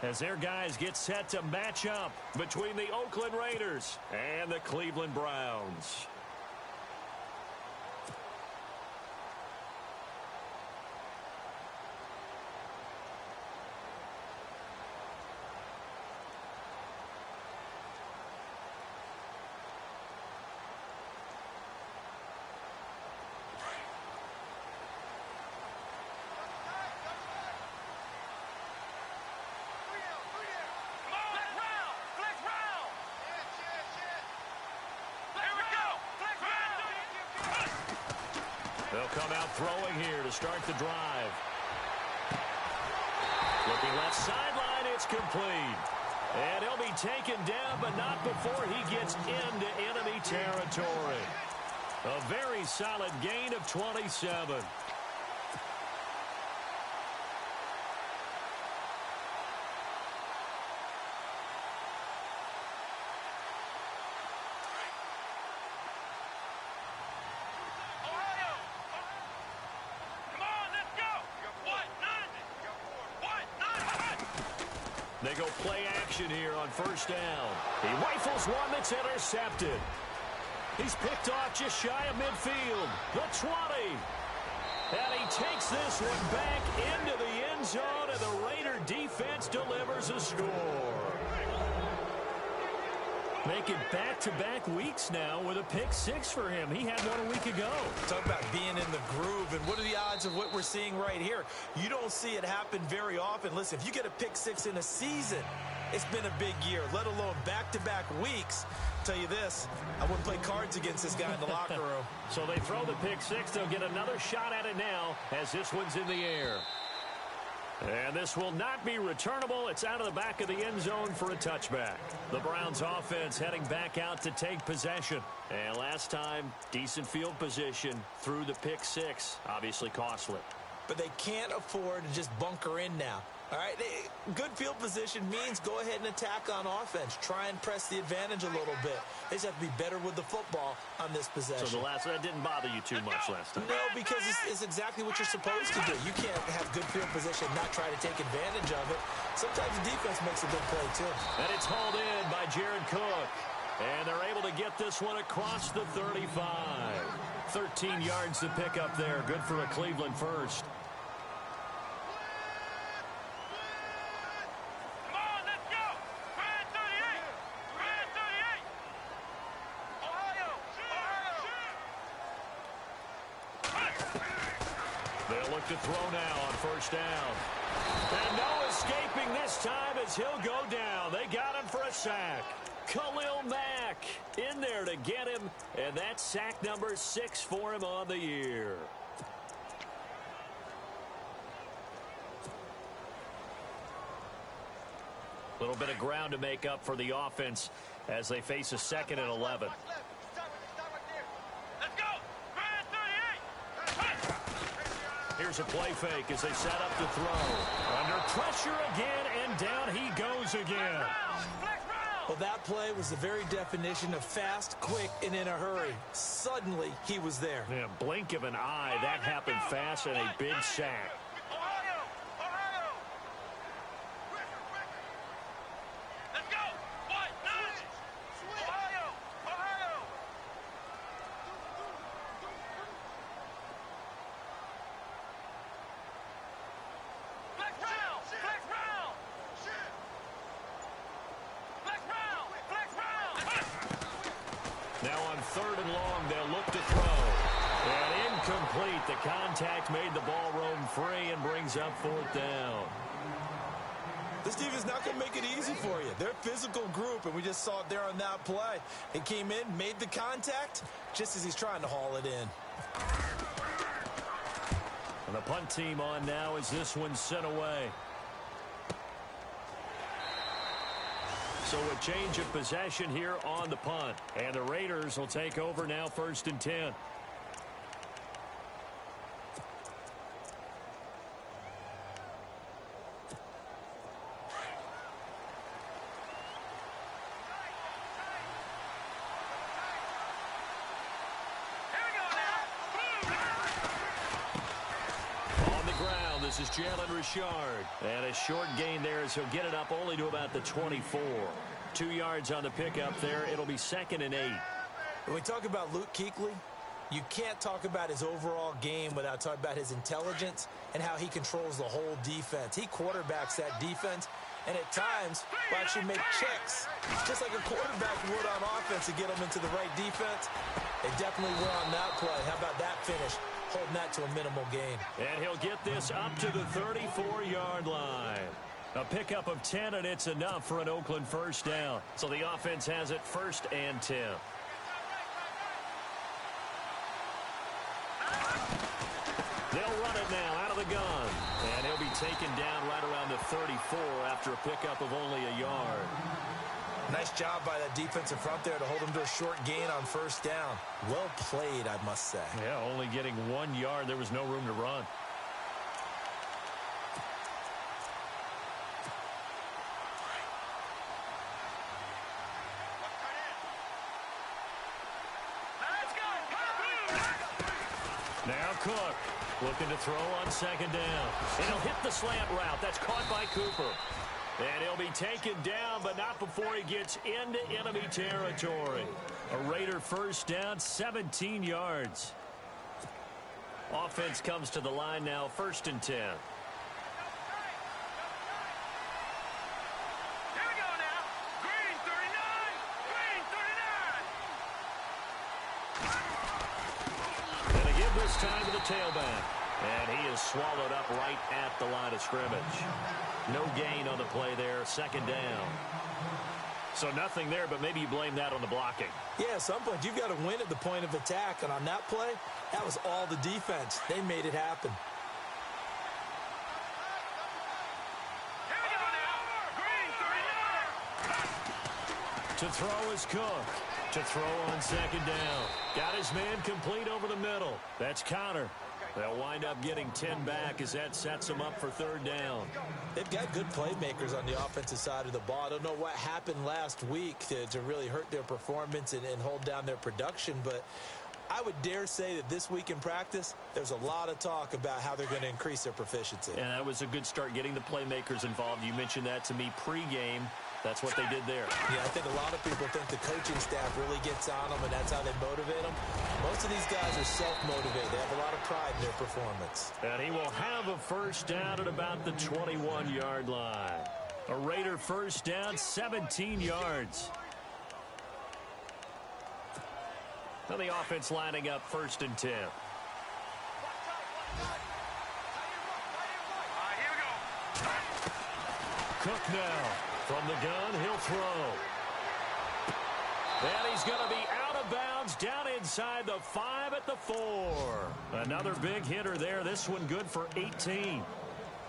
as their guys get set to match up between the Oakland Raiders and the Cleveland Browns. They'll come out throwing here to start the drive. Looking left sideline, it's complete. And he'll be taken down, but not before he gets into enemy territory. A very solid gain of 27. They go play action here on first down. He rifles one that's intercepted. He's picked off just shy of midfield. The 20. And he takes this one back into the end zone, and the Raider defense delivers a score. Make it back-to-back weeks now with a pick six for him. He had one a week ago. Talk about being in the groove, and what are the odds of what we're seeing right here? You don't see it happen very often. Listen, if you get a pick six in a season, it's been a big year, let alone back-to-back weeks. Tell you this, I wouldn't play cards against this guy in the locker room. So they throw the pick six. They'll get another shot at it now as this one's in the air. And this will not be returnable. It's out of the back of the end zone for a touchback. The Browns offense heading back out to take possession. And last time, decent field position through the pick six. Obviously costly. But they can't afford to just bunker in now. All right, good field position means go ahead and attack on offense. Try and press the advantage a little bit. They just have to be better with the football on this possession. So that didn't bother you too much last time? No, because it's exactly what you're supposed to do. You can't have good field position and not try to take advantage of it. Sometimes the defense makes a good play, too. And it's hauled in by Jared Cook. And they're able to get this one across the 35. 13 yards to pick up there. Good for a Cleveland first. They'll look to throw now on first down. And no escaping this time as he'll go down. They got him for a sack. Khalil Mack in there to get him. And that's sack number 6 for him on the year. A little bit of ground to make up for the offense as they face a 2nd and 11. Here's a play fake as they set up to throw. Under pressure again, and down he goes again. Well, that play was the very definition of fast, quick, and in a hurry. Suddenly, he was there. Yeah, blink of an eye. That happened fast and a big sack. Now on 3rd and long, they'll look to throw. And incomplete. The contact made the ball roam free and brings up 4th down. This defense is not going to make it easy for you. They're a physical group, and we just saw it there on that play. He came in, made the contact, just as he's trying to haul it in. And the punt team on now as this one's sent away. So a change of possession here on the punt. And the Raiders will take over now 1st and 10. This is Jalen Richard. And a short gain there as he'll get it up only to about the 24. 2 yards on the pickup there. It'll be 2nd and 8. When we talk about Luke Kuechly, you can't talk about his overall game without talking about his intelligence and how he controls the whole defense. He quarterbacks that defense, and at times will actually make checks, just like a quarterback would on offense to get them into the right defense. They definitely were on that play. How about that finish? Holding that to a minimal gain. And he'll get this up to the 34-yard line. A pickup of 10, and it's enough for an Oakland first down. So the offense has it 1st and 10. They'll run it now out of the gun. And he'll be taken down right around the 34 after a pickup of only a yard. Nice job by that defensive front there to hold him to a short gain on 1st down. Well played, I must say. Yeah, only getting 1 yard. There was no room to run. Now Cook looking to throw on 2nd down. And he'll hit the slant route. That's caught by Cooper. And he'll be taken down, but not before he gets into enemy territory. A Raider first down, 17 yards. Offense comes to the line now, 1st and 10. This time to the tailback. And he is swallowed up right at the line of scrimmage. No gain on the play there. 2nd down. So nothing there, but maybe you blame that on the blocking. Yeah, at some point you've got to win at the point of attack. And on that play, that was all the defense. They made it happen. To throw is Cook. To throw on 2nd down. Got his man complete over the middle. That's Connor. They'll wind up getting 10 back as that sets them up for 3rd down. They've got good playmakers on the offensive side of the ball. I don't know what happened last week to really hurt their performance and hold down their production, but I would dare say that this week in practice, there's a lot of talk about how they're going to increase their proficiency. And that was a good start, getting the playmakers involved. You mentioned that to me pregame. That's what they did there. Yeah, I think a lot of people think the coaching staff really gets on them, and that's how they motivate them. Most of these guys are self-motivated. They have a lot of pride in their performance. And he will have a first down at about the 21-yard line. A Raider first down, 17 yards. Now the offense lining up 1st and 10. Cook now. From the gun, he'll throw. And he's going to be out of bounds down inside the 5 at the 4. Another big hitter there. This one good for 18.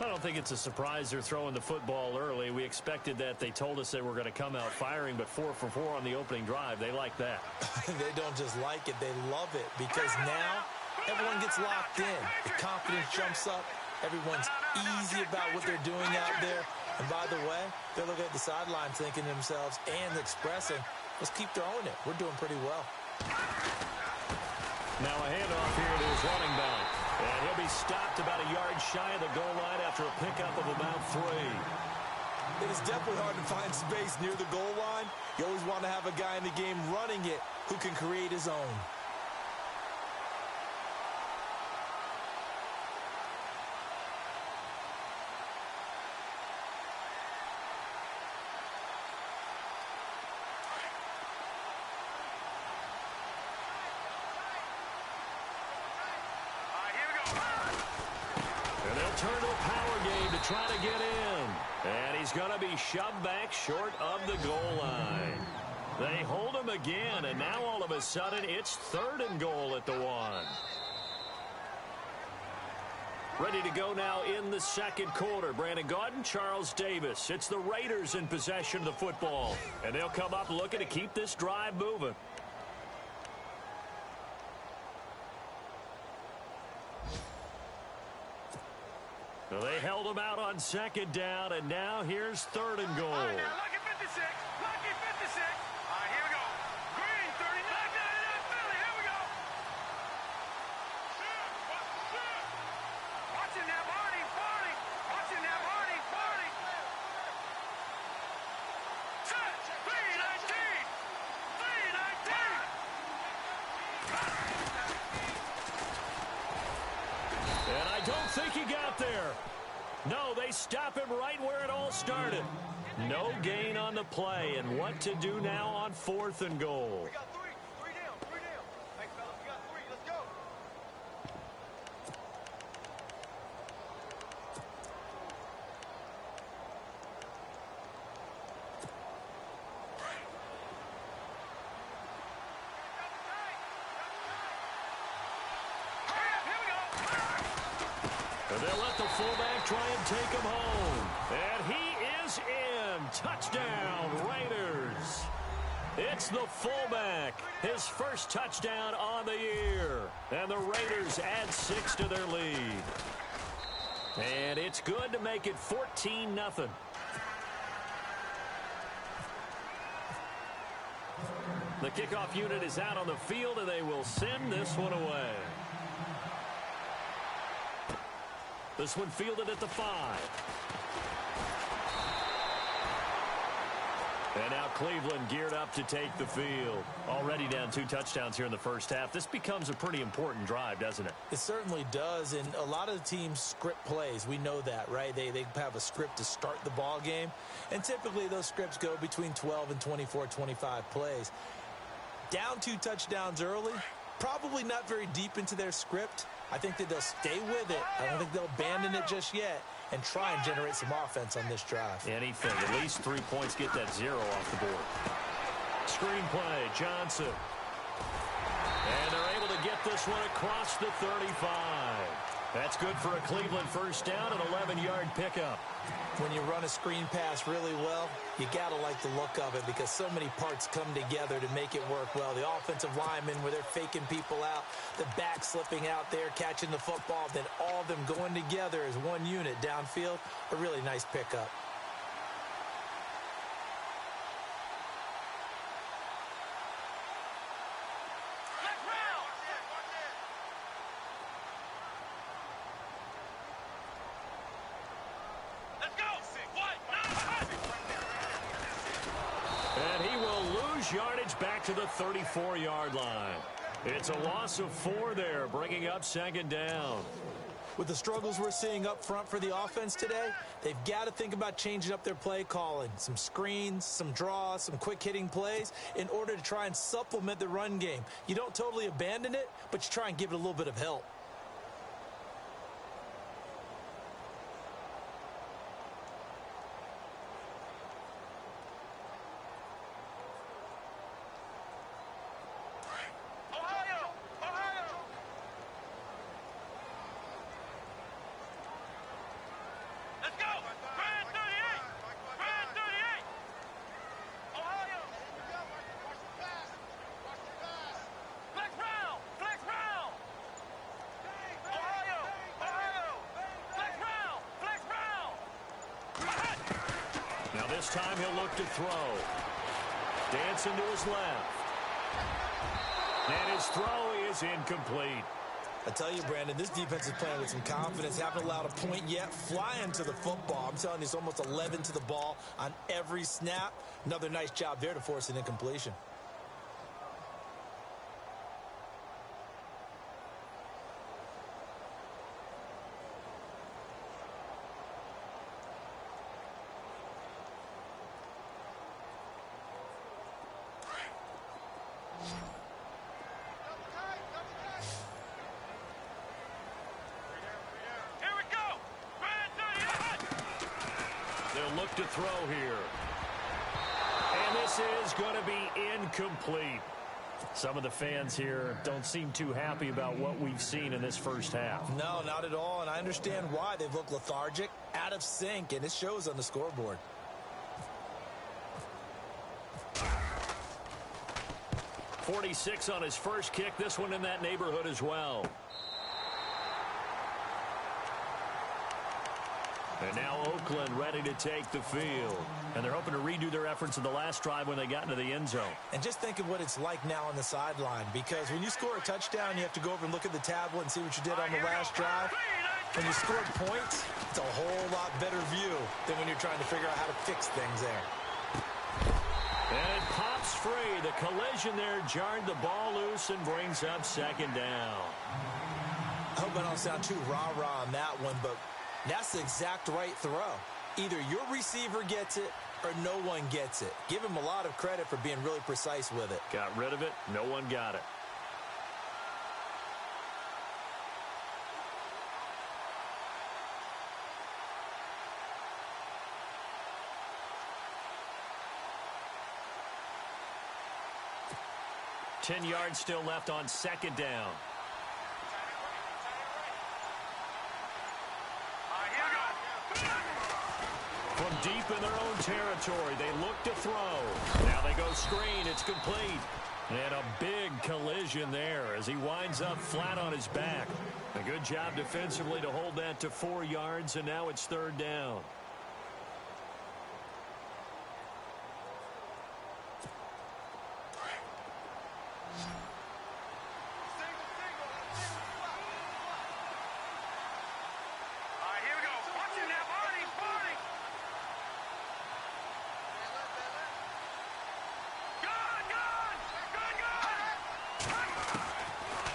I don't think it's a surprise they're throwing the football early. We expected that. They told us they were going to come out firing, but 4 for 4 on the opening drive. They like that. They don't just like it. They love it because now everyone gets locked in. The confidence jumps up. Everyone's easy about what they're doing out there. And by the way, they're looking at the sideline thinking to themselves and expressing, let's keep throwing it. We're doing pretty well. Now a handoff here to his running back. And he'll be stopped about a yard shy of the goal line after a pickup of about 3. It is definitely hard to find space near the goal line. You always want to have a guy in the game running it who can create his own. Turn to a power game to try to get in. And he's going to be shoved back short of the goal line. They hold him again, and now all of a sudden it's 3rd and goal at the 1. Ready to go now in the 2nd quarter. Brandon Gaudin, Charles Davis. It's the Raiders in possession of the football. And they'll come up looking to keep this drive moving. So they held him out on 2nd down, and now here's 3rd and goal. All right, now, lucky 56. Lucky 56. All right, here we go. Green, 39. Philly, here we go. Watching that Barney. stop him right where it all started. No gain on the play, and what to do now on 4th and goal. We got three. Three down. Hey, fellas, we got three. Let's go. And they'll let the fullback try and take him home. And he is in. Touchdown, Raiders. It's the fullback. His first touchdown on the year. And the Raiders add 6 to their lead. And it's good to make it 14-0. The kickoff unit is out on the field, and they will send this one away. This one fielded at the 5. And now Cleveland geared up to take the field. Already down 2 touchdowns here in the first half. This becomes a pretty important drive, doesn't it? It certainly does, and a lot of the teams script plays. We know that, right? They have a script to start the ball game, and typically those scripts go between 12 and 24, 25 plays. Down 2 touchdowns early, probably not very deep into their script. I think that they'll stay with it. I don't think they'll abandon it just yet and try and generate some offense on this drive. Anything. At least 3 points, get that 0 off the board. Screenplay, Johnson. And they're able to get this one across the 35. That's good for a Cleveland first down, an 11-yard pickup. When you run a screen pass really well, you got to like the look of it because so many parts come together to make it work well. The offensive linemen where they're faking people out, the back slipping out there, catching the football, then all of them going together as one unit downfield, a really nice pickup. Yardage back to the 34-yard line. It's a loss of 4 there, bringing up 2nd down. With the struggles we're seeing up front for the offense today, they've got to think about changing up their play calling. Some screens, some draws, some quick-hitting plays in order to try and supplement the run game. You don't totally abandon it, but you try and give it a little bit of help. This time he'll look to throw. Dancing to his left. And his throw is incomplete. I tell you, Brandon, this defense is playing with some confidence. Haven't allowed a point yet. Flying to the football. I'm telling you, it's almost 11 to the ball on every snap. Another nice job there to force an incompletion. Look to throw here. And this is going to be incomplete. Some of the fans here don't seem too happy about what we've seen in this first half. No, not at all, and I understand why. They've looked lethargic, out of sync, and it shows on the scoreboard. .46 on his first kick. This one in that neighborhood as well. And now Oakland ready to take the field. And they're hoping to redo their efforts in the last drive when they got into the end zone. And just think of what it's like now on the sideline. Because when you score a touchdown, you have to go over and look at the tablet and see what you did on the last drive. When you scored points, it's a whole lot better view than when you're trying to figure out how to fix things there. And it pops free. The collision there jarred the ball loose and brings up 2nd down. I hope I don't sound too rah-rah on that one, but That's the exact right throw. Either your receiver gets it or no one gets it. Give him a lot of credit for being really precise with it. Got rid of it. No one got it. Ten yards still left on second down. From deep in their own territory, they look to throw. Now they go screen. It's complete. And a big collision there as he winds up flat on his back. A good job defensively to hold that to 4 yards, and now it's third down.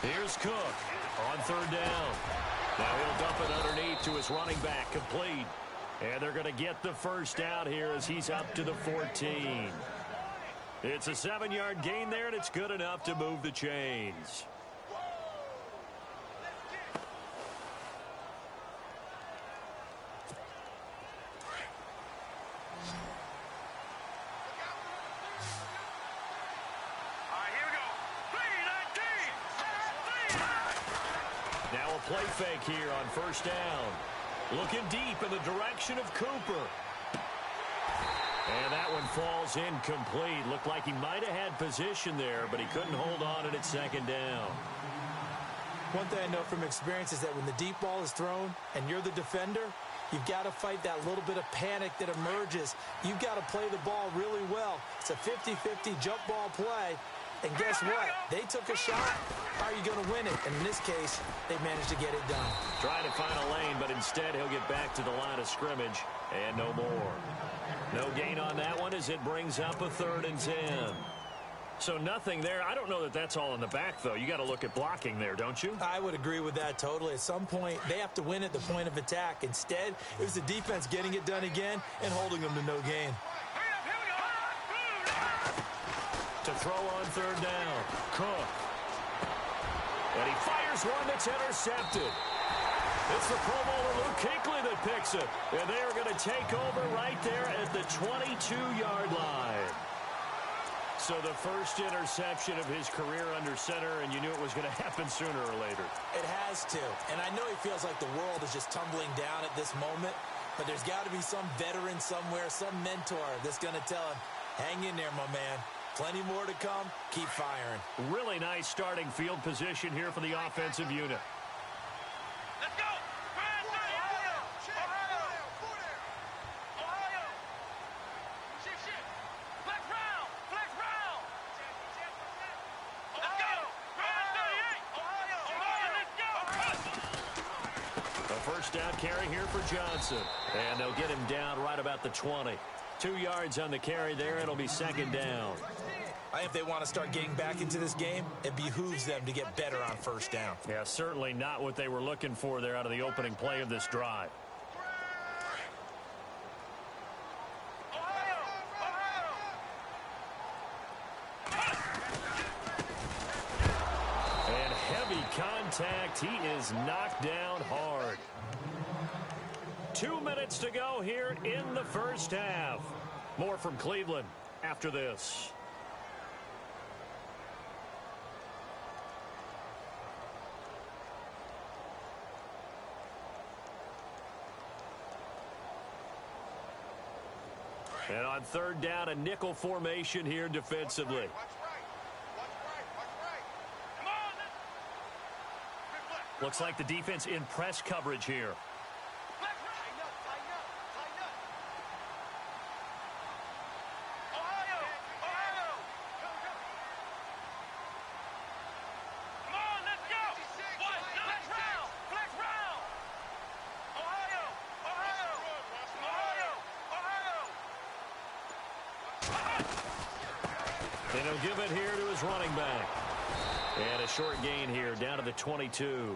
Here's Cook on third down. Now he'll dump it underneath to his running back, complete. And they're going to get the first down here as he's up to the 14. It's a 7-yard gain there, and it's good enough to move the chains. Now a play fake here on first down. Looking deep in the direction of Cooper. And that one falls incomplete. Looked like he might have had position there, but he couldn't hold on and it's second down. One thing I know from experience is that when the deep ball is thrown and you're the defender, you've got to fight that little bit of panic that emerges. You've got to play the ball really well. It's a 50-50 jump ball play. And guess what? They took a shot. How are you going to win it? And in this case, they managed to get it done. Trying to find a lane, but instead he'll get back to the line of scrimmage and no more. No gain on that one as it brings up a 3rd and 10. So nothing there. I don't know that that's all in the back, though. You got to look at blocking there, don't you? I would agree with that totally. At some point, they have to win at the point of attack. Instead, it was the defense getting it done again and holding them to no gain. To throw on third down, Cook. And he fires one that's intercepted. It's the Pro Bowler Luke Kuechly that picks it. And they are going to take over right there at the 22-yard line. So the first interception of his career under center, and you knew it was going to happen sooner or later. It has to. And I know he feels like the world is just tumbling down at this moment, but there's got to be some veteran somewhere, some mentor that's going to tell him, hang in there, my man. Plenty more to come. Keep firing. Really nice starting field position here for the offensive unit. Let's go! Flex round! Let's go! A first down carry here for Johnson. And they'll get him down right about the 20. 2 yards on the carry there. It'll be second down. I think if they want to start getting back into this game, it behooves them to get better on first down. Yeah, certainly not what they were looking for there out of the opening play of this drive. And heavy contact. He is knocked down hard. 2 minutes to go here in the first half. More from Cleveland after this. And on third down, a nickel formation here defensively. Looks like the defense in press coverage here. And he'll give it here to his running back. And a short gain here down to the 22.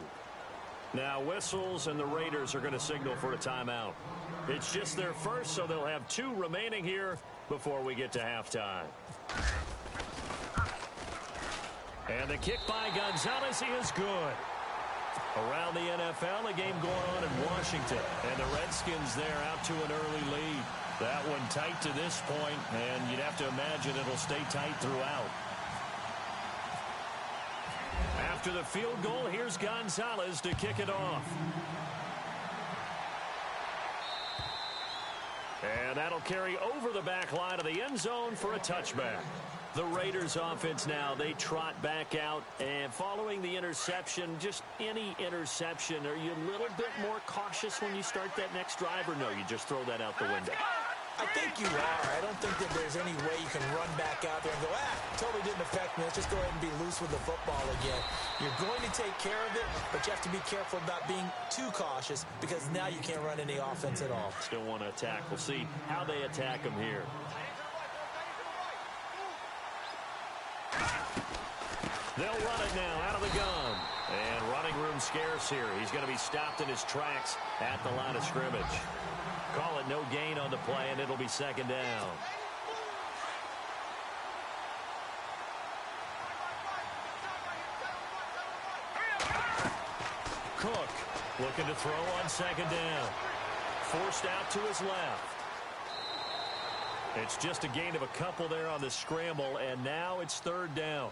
Now whistles, and the Raiders are going to signal for a timeout. It's just their first, so they'll have 2 remaining here before we get to halftime. And the kick by Gonzalez is good. Around the NFL, a game going on in Washington. And the Redskins there out to an early lead. That one tight to this point, and you'd have to imagine it'll stay tight throughout. After the field goal, here's Gonzalez to kick it off. And that'll carry over the back line of the end zone for a touchback. The Raiders offense now, they trot back out, and following the interception, just any interception, are you a little bit more cautious when you start that next drive, or no, you just throw that out the window? I think you are. I don't think that there's any way you can run back out there and go, totally didn't affect me. Let's just go ahead and be loose with the football again. You're going to take care of it, but you have to be careful about being too cautious because now you can't run any offense at all. Still want to attack. We'll see how they attack them here. They'll run it now out of the gun. And running room scarce here. He's going to be stopped in his tracks at the line of scrimmage. Call it no gain on the play, and it'll be second down. Cook looking to throw on second down. Forced out to his left. It's just a gain of a couple there on the scramble, and now it's third down.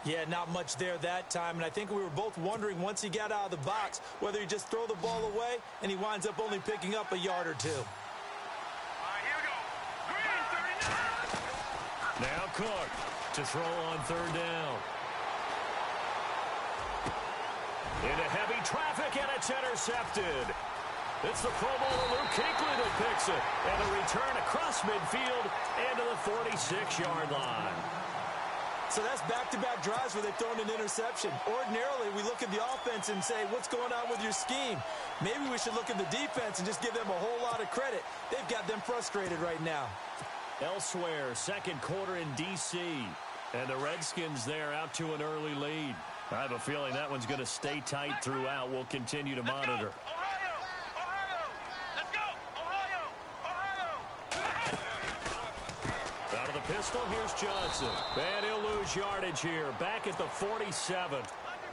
Yeah, not much there that time, and I think we were both wondering once he got out of the box whether he just throw the ball away and he winds up only picking up a yard or 2. Here we go. Green, 39. Now Cook to throw on third down. Into heavy traffic, and it's intercepted. It's the Pro Bowler Luke Kuechly that picks it. And a return across midfield into the 46-yard line. So that's back-to-back drives where they've thrown an interception. Ordinarily, we look at the offense and say, what's going on with your scheme? Maybe we should look at the defense and just give them a whole lot of credit. They've got them frustrated right now. Elsewhere, second quarter in D.C. And the Redskins there out to an early lead. I have a feeling that one's going to stay tight throughout. We'll continue to monitor. Out of the pistol, here's Johnson. And he'll lose yardage here. Back at the 47.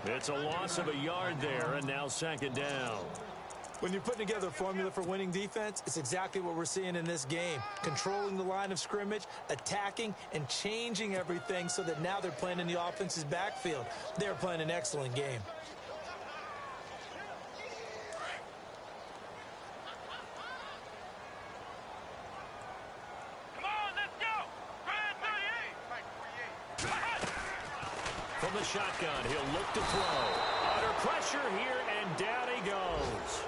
It's a loss of a yard there, and now second down. When you're putting together a formula for winning defense, it's exactly what we're seeing in this game. Controlling the line of scrimmage, attacking, and changing everything so that now they're playing in the offense's backfield. They're playing an excellent game. Come on, let's go. Green, 38. From the shotgun, he'll look to throw. Under pressure here, and down he goes.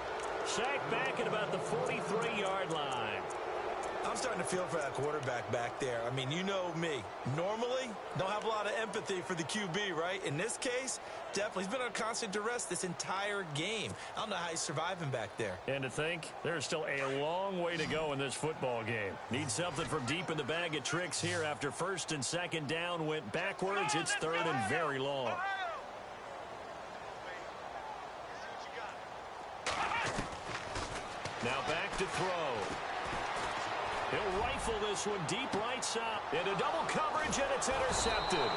Sacked back at about the 43-yard line. I'm starting to feel for that quarterback back there. I mean, you know me. Normally, don't have a lot of empathy for the QB, right? In this case, definitely. He's been on constant duress this entire game. I don't know how he's surviving back there. And to think, there's still a long way to go in this football game. Need something from deep in the bag of tricks here after first and second down went backwards. It's third and very long. Now back to throw. He'll rifle this one deep right side. Into double coverage, and it's intercepted.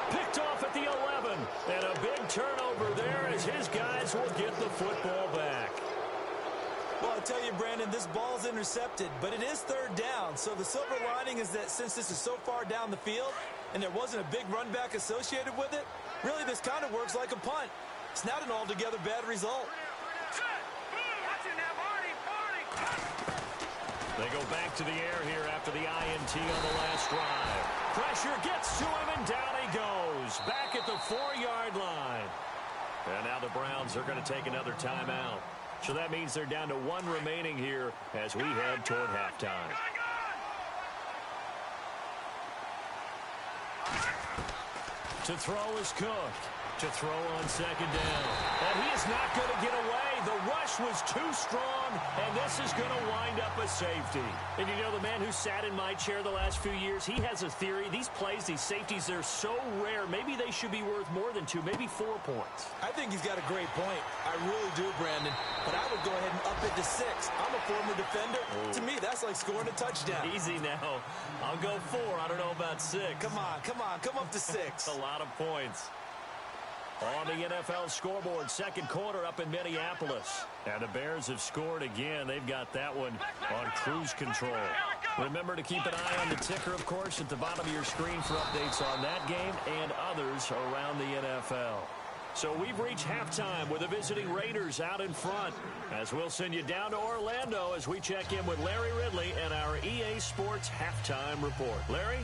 Picked off at the 11. And a big turnover there as his guys will get the football back. Well, I tell you, Brandon, this ball's intercepted, but it is third down. So the silver lining is that since this is so far down the field and there wasn't a big run back associated with it, really this kind of works like a punt. It's not an altogether bad result. They go back to the air here after the INT on the last drive. Pressure gets to him, and down he goes. Back at the 4-yard line. And now the Browns are going to take another timeout. So that means they're down to 1 remaining here as we head toward halftime. To throw is Cook. to throw on second down. And he is not going to get away. The rush was too strong, and this is going to wind up a safety. And you know, the man who sat in my chair the last few years, he has a theory. These plays, these safeties, they're so rare. Maybe they should be worth more than 2, maybe 4 points. I think he's got a great point. I really do, Brandon. But I would go ahead and up it to 6. I'm a former defender. To me, that's like scoring a touchdown. Easy now. I'll go 4. I don't know about 6. Come on. Come up to 6. A lot of points. On the NFL scoreboard, second quarter up in Minneapolis. And the Bears have scored again. They've got that one on cruise control. Remember to keep an eye on the ticker, of course, at the bottom of your screen for updates on that game and others around the NFL. So we've reached halftime with the visiting Raiders out in front. As we'll send you down to Orlando as we check in with Larry Ridley and our EA Sports halftime report. Larry?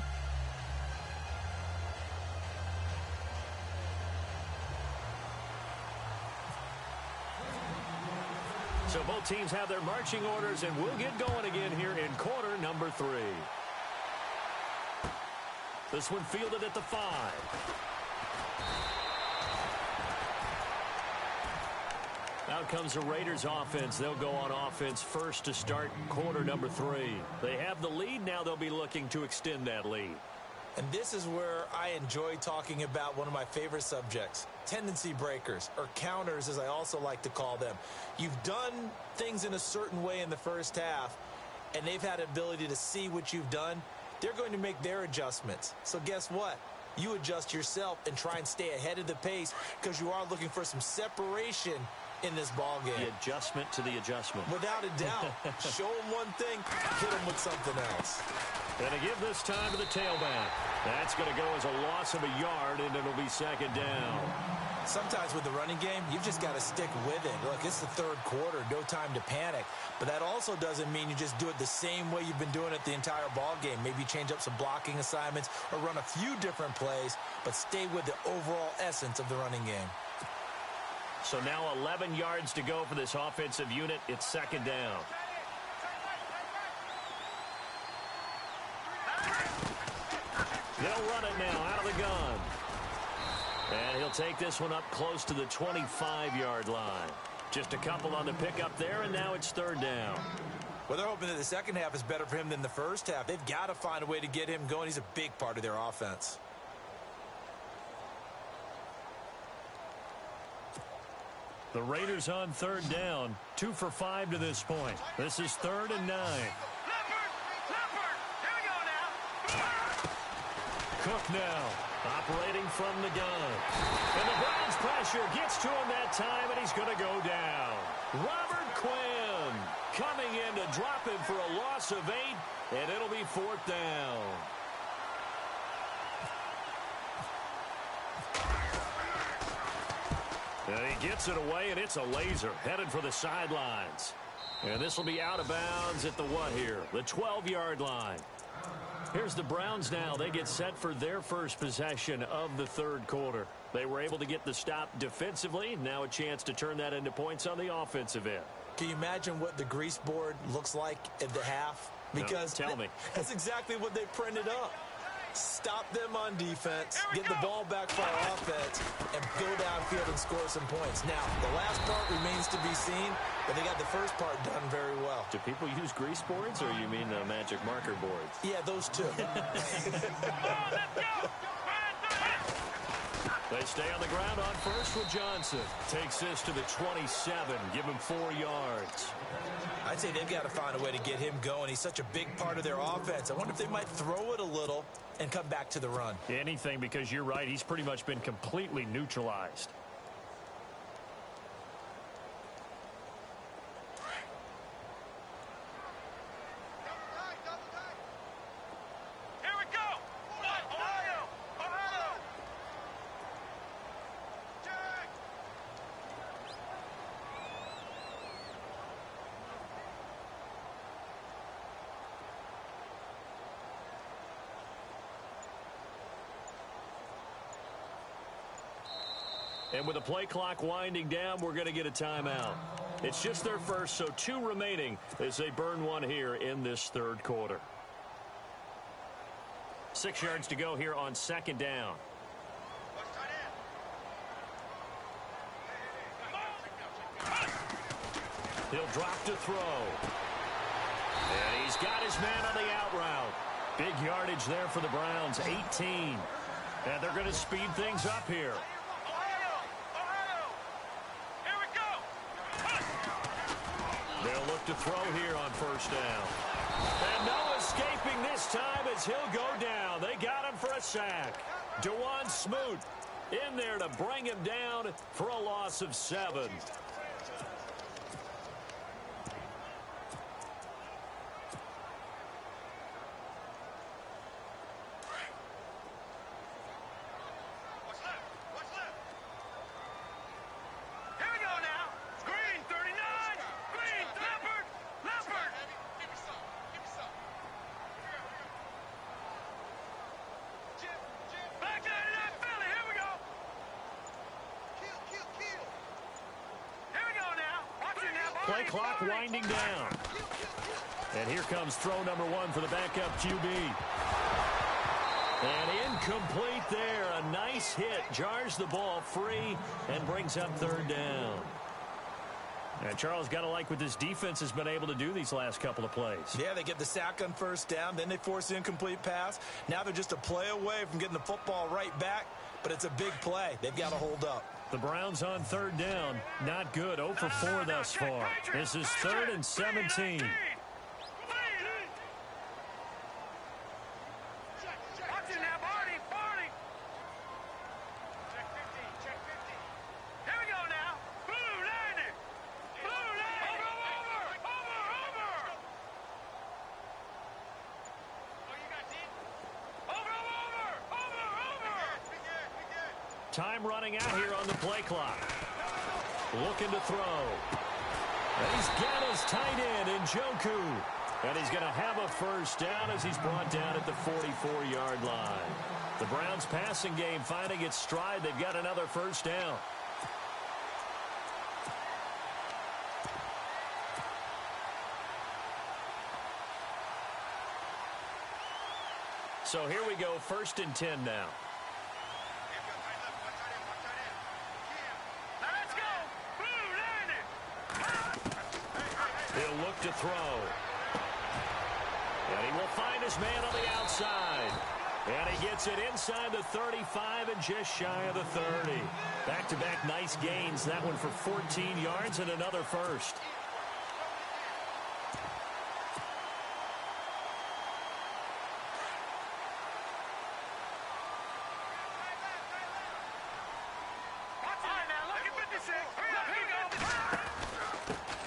So both teams have their marching orders, and we'll get going again here in quarter number 3. This one fielded at the 5. Out comes the Raiders offense. They'll go on offense first to start quarter number 3. They have the lead. Now they'll be looking to extend that lead. And this is where I enjoy talking about one of my favorite subjects, tendency breakers, or counters as I also like to call them. You've done things in a certain way in the first half, and they've had ability to see what you've done. They're going to make their adjustments. So guess what? You adjust yourself and try and stay ahead of the pace because you are looking for some separation in this ball game. The adjustment to the adjustment. Without a doubt. Show them one thing, hit them with something else. And to give this time to the tailback. That's going to go as a loss of a yard, and it'll be second down. Sometimes with the running game, you've just got to stick with it. Look, it's the third quarter, no time to panic. But that also doesn't mean you just do it the same way you've been doing it the entire ball game. Maybe change up some blocking assignments or run a few different plays, but stay with the overall essence of the running game. So now 11 yards to go for this offensive unit. It's second down. They'll run it now out of the gun. And he'll take this one up close to the 25-yard line. Just a couple on the pickup there, and now it's third down. Well, they're hoping that the second half is better for him than the first half. They've got to find a way to get him going. He's a big part of their offense. The Raiders on third down. 2 for 5 to this point. This is 3rd and 9. Cook now, operating from the gun. And the Browns pressure gets to him that time, and he's going to go down. Robert Quinn coming in to drop him for a loss of 8, and it'll be 4th down. And he gets it away, and it's a laser headed for the sidelines. And this will be out of bounds at the what here? The 12-yard line. Here's the Browns now. They get set for their first possession of the third quarter. They were able to get the stop defensively. Now a chance to turn that into points on the offensive end. Can you imagine what the grease board looks like at the half? Because no, tell me. That's exactly what they printed up. Stop them on defense, get the ball back for our offense, and go downfield and score some points. Now, the last part remains to be seen, but they got the first part done very well. Do people use grease boards, or you mean the magic marker boards? Yeah, those two. They stay on the ground on first with Johnson. Takes this to the 27, give him 4 yards. I'd say they've got to find a way to get him going. He's such a big part of their offense. I wonder if they might throw it a little and come back to the run. Anything, because you're right. He's pretty much been completely neutralized. Here we go. Ohio. Jack. And with the play clock winding down, we're going to get a timeout. It's just their first, so 2 remaining as they burn one here in this third quarter. 6 yards to go here on second down. He'll drop to throw. And he's got his man on the out route. Big yardage there for the Browns, 18. And they're going to speed things up here. Here we go. They'll look to throw here on first down. And no escaping this time as he'll go down. They got him for a sack. DeJuan Smoot in there to bring him down for a loss of 7. Play clock winding down. And here comes throw number 1 for the backup QB. And incomplete there. A nice hit. Jars the ball free and brings up third down. And Charles, got to like what this defense has been able to do these last couple of plays. Yeah, they get the sack on first down. Then they force the incomplete pass. Now they're just a play away from getting the football right back. But it's a big play. They've got to hold up. The Browns on third down. Not good. 0 for 4 thus far. This is 3rd and 17. Time running out here on the play clock. Looking to throw. And he's got his tight end in Njoku. And he's going to have a first down as he's brought down at the 44-yard line. The Browns passing game finding its stride. They've got another first down. So here we go, 1st and 10 now. He'll look to throw. And he will find his man on the outside. And he gets it inside the 35 and just shy of the 30. Back-to-back nice gains. That one for 14 yards and another first.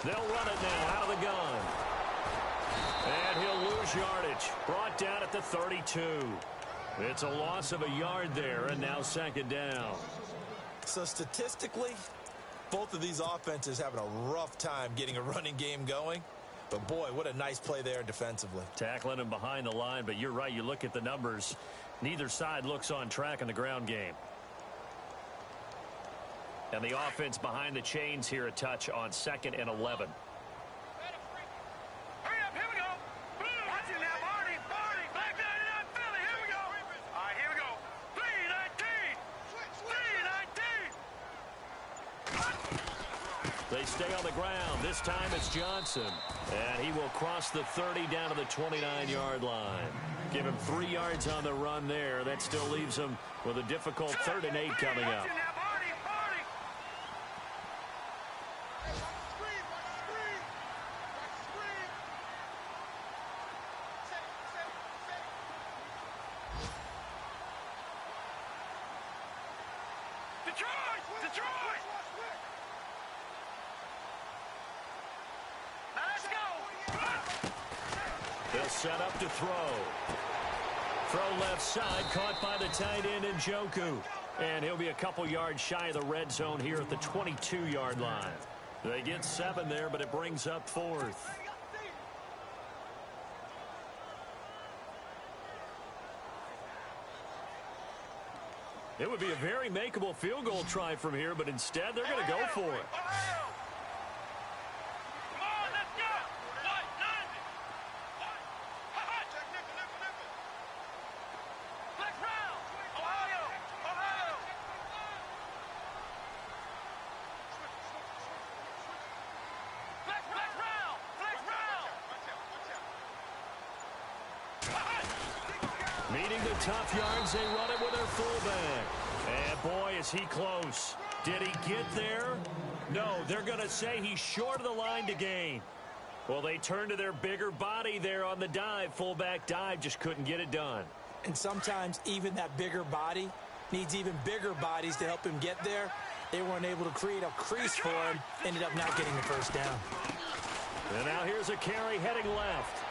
They'll run it now out of the gun. And he'll lose yardage. Brought down at the 32. It's a loss of a yard there, and now 2nd down. So statistically, both of these offenses having a rough time getting a running game going. But, boy, what a nice play there defensively. Tackling him behind the line, but you're right. You look at the numbers. Neither side looks on track in the ground game. And the offense behind the chains here, a touch on 2nd and 11. Hurry up, here we go. Watch it now, Barney. Back 99, Philly, here we go. All right, here we go. 3-19. They stay on the ground. This time it's Johnson. And he will cross the 30 down to the 29-yard line. Give him 3 yards on the run there. That still leaves him with a difficult 3rd and 8 coming up. Detroit! Now let's go! They'll set up to throw. Throw left side, caught by the tight end in Njoku. And he'll be a couple yards shy of the red zone here at the 22-yard line. They get 7 there, but it brings up 4th. It would be a very makeable field goal try from here, but instead they're going to go for it. Come on, let's go! Flex round! Ohio! Flex round! Meeting the tough yards, they run it with their fullback. And boy, is he close. Did he get there? No, they're going to say he's short of the line to gain. Well, they turn to their bigger body there on the dive. Fullback dive, just couldn't get it done. And sometimes even that bigger body needs even bigger bodies to help him get there. They weren't able to create a crease for him. Ended up not getting the first down. And now here's a carry heading left.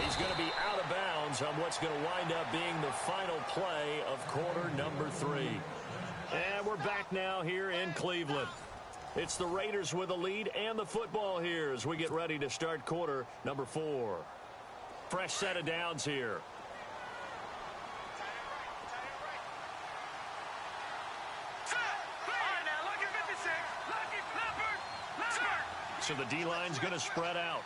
He's going to be out of bounds on what's going to wind up being the final play of quarter number 3. And we're back now here in Cleveland. It's the Raiders with the lead and the football here as we get ready to start quarter number 4. Fresh set of downs here. So the D-line's going to spread out.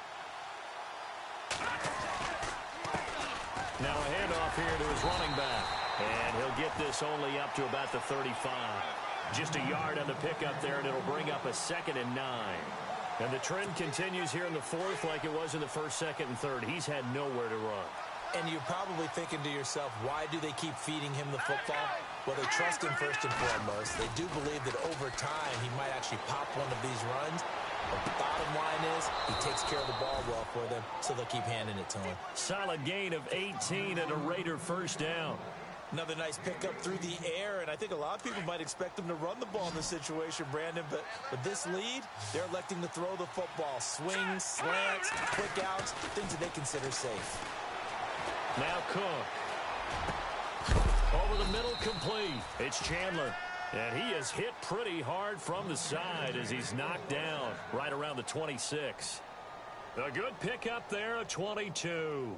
Now a handoff here to his running back. And he'll get this only up to about the 35. Just a yard on the pickup there, and it'll bring up a 2nd and 9. And the trend continues here in the 4th like it was in the 1st, 2nd, and 3rd. He's had nowhere to run. And you're probably thinking to yourself, why do they keep feeding him the football? Well, they trust him first and foremost. They do believe that over time he might actually pop one of these runs. But the bottom line is he takes care of the ball well for them, so they'll keep handing it to him. Solid gain of 18 and a Raider first down. Another nice pickup through the air, and I think a lot of people might expect them to run the ball in this situation, Brandon, but with this lead, they're electing to throw the football. Swings, slants, quick outs, things that they consider safe. Now Cook. Over the middle, complete. It's Chandler. And he is hit pretty hard from the side as he's knocked down right around the 26. A good pickup there, a 22.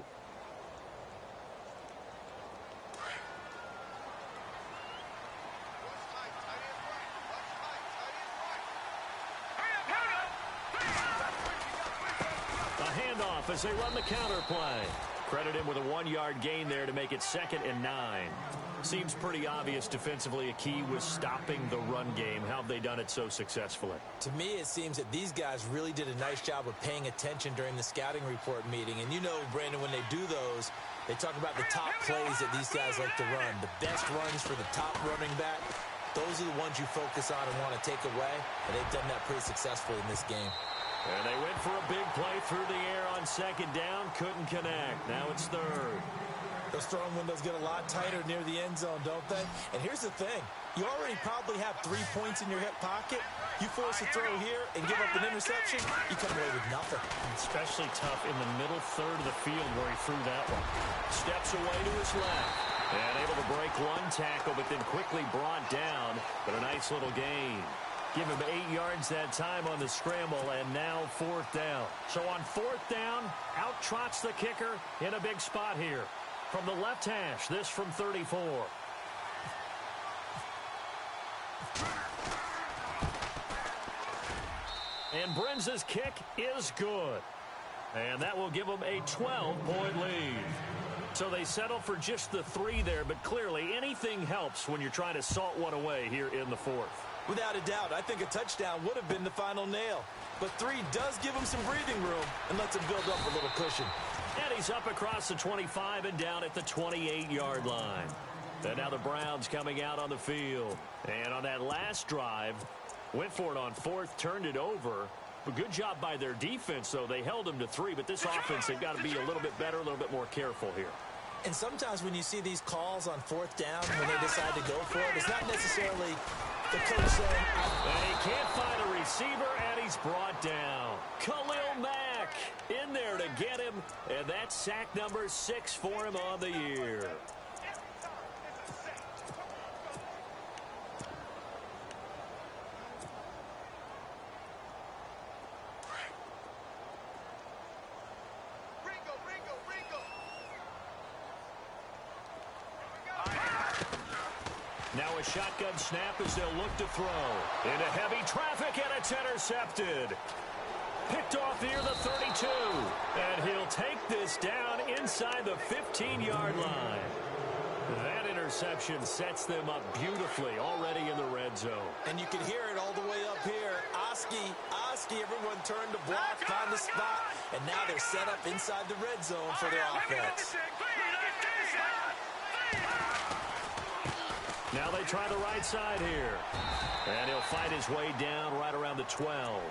A handoff as they run the counter play. Credit him with a 1-yard gain there to make it 2nd and 9. Seems pretty obvious defensively a key was stopping the run game. How have they done it so successfully? To me, it seems that these guys really did a nice job of paying attention during the scouting report meeting. And you know, Brandon, when they do those, they talk about the top plays that these guys like to run. The best runs for the top running back. Those are the ones you focus on and want to take away. And they've done that pretty successfully in this game. And they went for a big play through the air on 2nd down. Couldn't connect. Now it's 3rd. Those throwing windows get a lot tighter near the end zone, don't they? And here's the thing. You already probably have 3 points in your hip pocket. You force a throw here and give up an interception, you come away with nothing. Especially tough in the middle 3rd of the field where he threw that one. Steps away to his left. And able to break one tackle, but then quickly brought down. But a nice little gain. Give him 8 yards that time on the scramble, and now 4th down. So on 4th down, out trots the kicker in a big spot here. From the left hash, this from 34. And Brenz's kick is good. And that will give them a 12-point lead. So they settle for just the 3 there, but clearly anything helps when you're trying to salt one away here in the 4th. Without a doubt, I think a touchdown would have been the final nail. But 3 does give him some breathing room and lets him build up a little cushion. And he's up across the 25 and down at the 28-yard line. And now the Browns coming out on the field. And on that last drive, went for it on 4th, turned it over. A good job by their defense, though. They held them to 3, but this offense, they've got to be a little bit better, a little bit more careful here. And sometimes when you see these calls on 4th down, when they decide to go for it, it's not necessarily the coach saying, and he can't find a receiver, and he's brought down. Khalil Mack in there to get him, and that's sack number 6 for him on the year. Now a shotgun snap as they'll look to throw. Into heavy traffic, and it's intercepted. Picked off near the 32. And he'll take this down inside the 15-yard line. That interception sets them up beautifully already in the red zone. And you can hear it all the way up here. Oski Trubisky, everyone turned to block, find the spot, and now they're set up inside the red zone for their offense. Now they try the right side here. And he'll fight his way down right around the 12.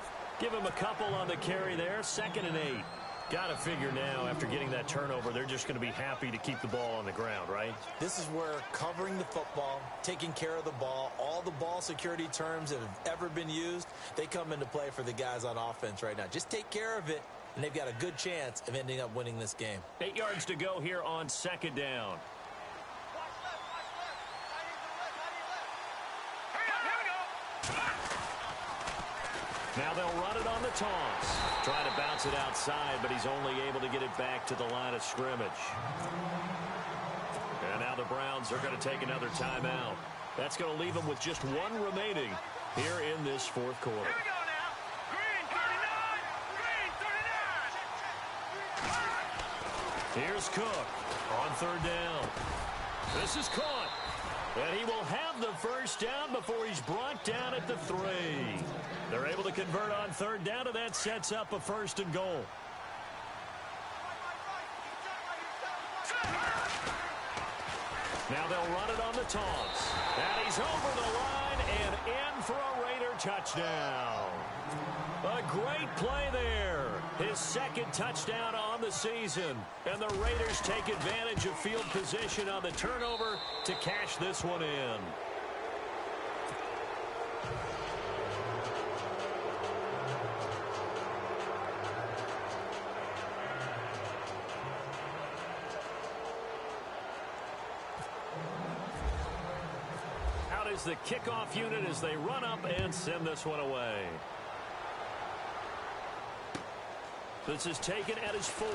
Give him a couple on the carry there, 2nd and 8. Got to figure now, after getting that turnover, they're just going to be happy to keep the ball on the ground, right? This is where covering the football, taking care of the ball, all the ball security terms that have ever been used, they come into play for the guys on offense right now. Just take care of it, and they've got a good chance of ending up winning this game. 8 yards to go here on 2nd down. Now they'll run it on the toss. Trying to bounce it outside, but he's only able to get it back to the line of scrimmage. And now the Browns are going to take another timeout. That's going to leave them with just 1 remaining here in this 4th quarter. Here we go now. Green 39. Green 39. Here's Cook on 3rd down. This is caught. And he will have the first down before he's brought down at the 3. They're able to convert on 3rd down, and that sets up a 1st and goal. Now they'll run it on the toss. And he's over the line and in for a Raider touchdown. A great play there. His 2nd touchdown on the season. And the Raiders take advantage of field position on the turnover to cash this one in. Out is the kickoff unit as they run up and send this one away. This is taken at his 4.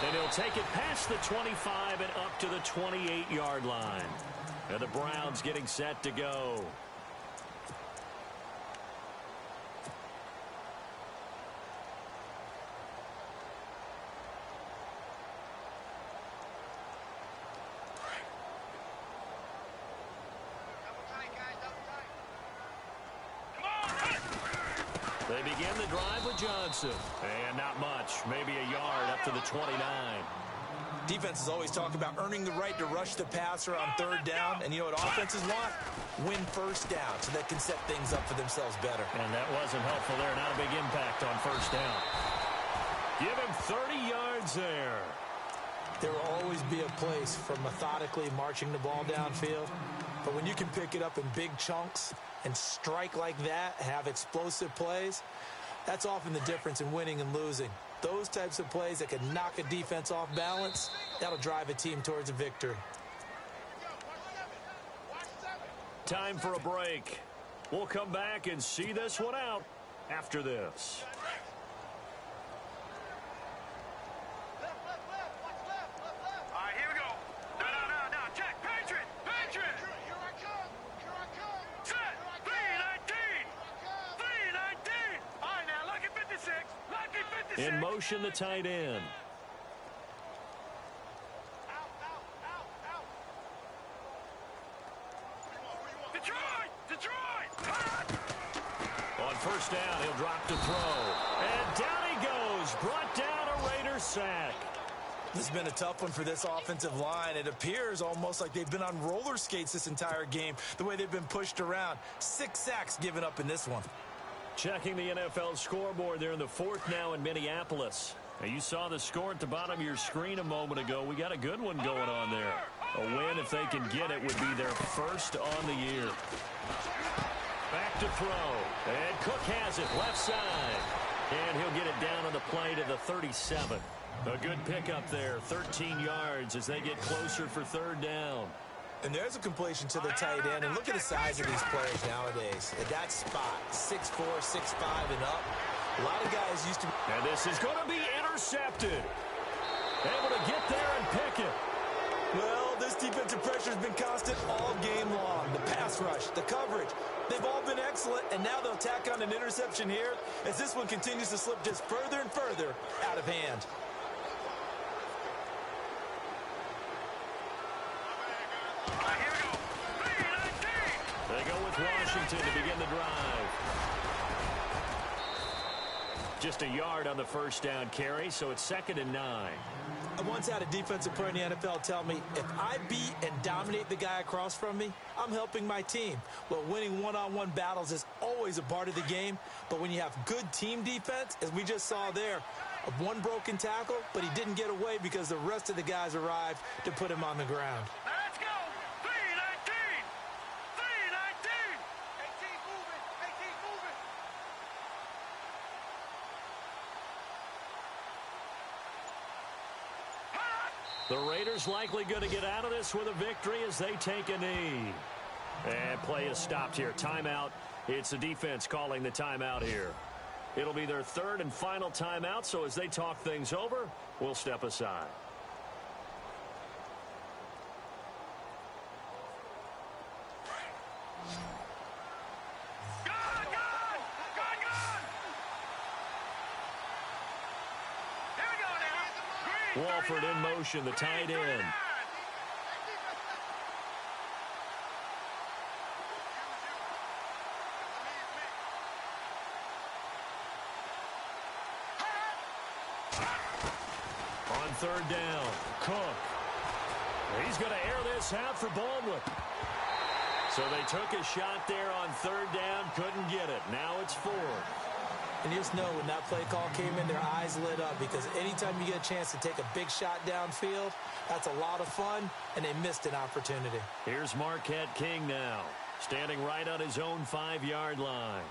And he'll take it past the 25 and up to the 28-yard line. And the Browns getting set to go. They begin the drive with Johnson. And not much. Maybe a yard up to the 29. Defenses always talk about earning the right to rush the passer on 3rd down. And you know what offenses want? Win 1st down so they can set things up for themselves better. And that wasn't helpful there. Not a big impact on 1st down. Give him 30 yards there. There will always be a place for methodically marching the ball downfield. But when you can pick it up in big chunks and strike like that, have explosive plays, that's often the difference in winning and losing. Those types of plays that can knock a defense off balance, that'll drive a team towards a victory. Time for a break. We'll come back and see this one out after this. All right, here we go. No. Check. Patriot. Here I come. Set. 319. 319. All right, now, lucky 56. Lucky 56. In motion, the tight end. Detroit. On 1st down, he'll drop to throw. And down he goes. Brought down a Raider sack. This has been a tough one for this offensive line. It appears almost like they've been on roller skates this entire game, the way they've been pushed around. 6 sacks given up in this one. Checking the NFL scoreboard there in the 4th now in Minneapolis. Now, you saw the score at the bottom of your screen a moment ago. We got a good one going on there. A win, if they can get it, would be their 1st on the year. Back to throw. And Cook has it left side. And he'll get it down on the play to the 37. A good pickup there, 13 yards as they get closer for 3rd down. And there's a completion to the tight end. And look at the size of these players nowadays. At that spot, 6'4", 6'5", and up. A lot of guys used to... And this is going to be intercepted. Able to get there and pick it. Well, this defensive pressure has been constant all game long. The pass rush, the coverage, they've all been excellent, and now they'll tack on an interception here as this one continues to slip just further and further out of hand. Here we go. 319. They go with Washington to begin the drive. Just a yard on the first down carry, so it's 2nd and 9. I once had a defensive player in the NFL tell me, if I beat and dominate the guy across from me, I'm helping my team. Well, winning one-on-one battles is always a part of the game, but when you have good team defense, as we just saw there, one broken tackle, but he didn't get away because the rest of the guys arrived to put him on the ground. Now let's go. 319. 319. 18 moving. 18 moving. The Raiders likely going to get out of this with a victory as they take a knee. And play is stopped here. Timeout. It's the defense calling the timeout here. It'll be their 3rd and final timeout, so as they talk things over, we'll step aside. Gone. Here we go now. Green, Walford in motion, the tight end. On 3rd down, Cook. He's going to air this out for Baldwin. So they took a shot there on 3rd down, couldn't get it. Now it's 4th. And you just know when that play call came in, their eyes lit up because anytime you get a chance to take a big shot downfield, that's a lot of fun, and they missed an opportunity. Here's Marquette King now, standing right on his own 5-yard line.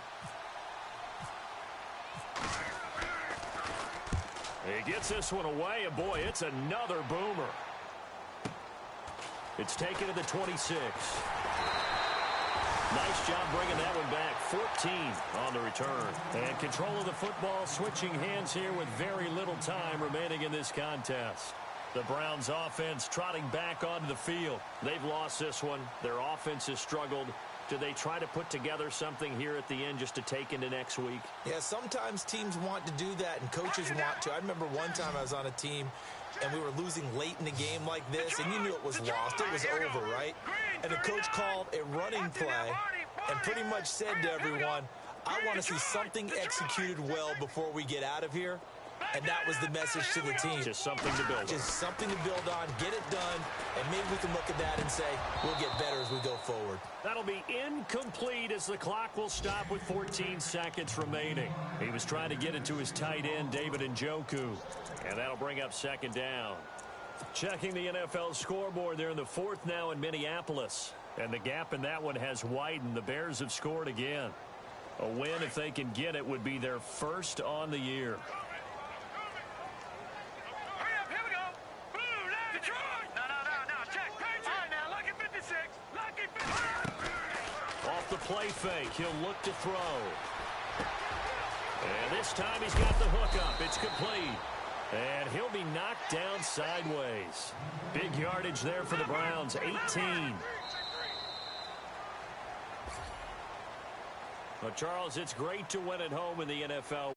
He gets this one away, and boy, it's another boomer. It's taken to the 26. Nice job bringing that one back. 14 on the return. And control of the football, switching hands here with very little time remaining in this contest. The Browns offense trotting back onto the field. They've lost this one. Their offense has struggled. Do they try to put together something here at the end just to take into next week? Yeah, sometimes teams want to do that, and coaches want to. I remember one time I was on a team, and we were losing late in the game like this, and you knew it was lost. It was over, right? And the coach called a running play and pretty much said to everyone, I want to see something executed well before we get out of here. And that was the message to the team. Just something to build on. Just something to build on, get it done, and maybe we can look at that and say, we'll get better as we go forward. That'll be incomplete as the clock will stop with 14 seconds remaining. He was trying to get it to his tight end, David Njoku. And that'll bring up 2nd down. Checking the NFL scoreboard, they're in the 4th now in Minneapolis. And the gap in that one has widened. The Bears have scored again. A win, if they can get it, would be their first on the year. Hurry up, here we go. Blue, left, Detroit. No, check. Patriot. All right, now, lucky 56. Lucky 56. Off the play fake, he'll look to throw. And this time he's got the hook up. It's complete. And he'll be knocked down sideways. Big yardage there for the Browns, 18. Well, Charles, it's great to win at home in the NFL.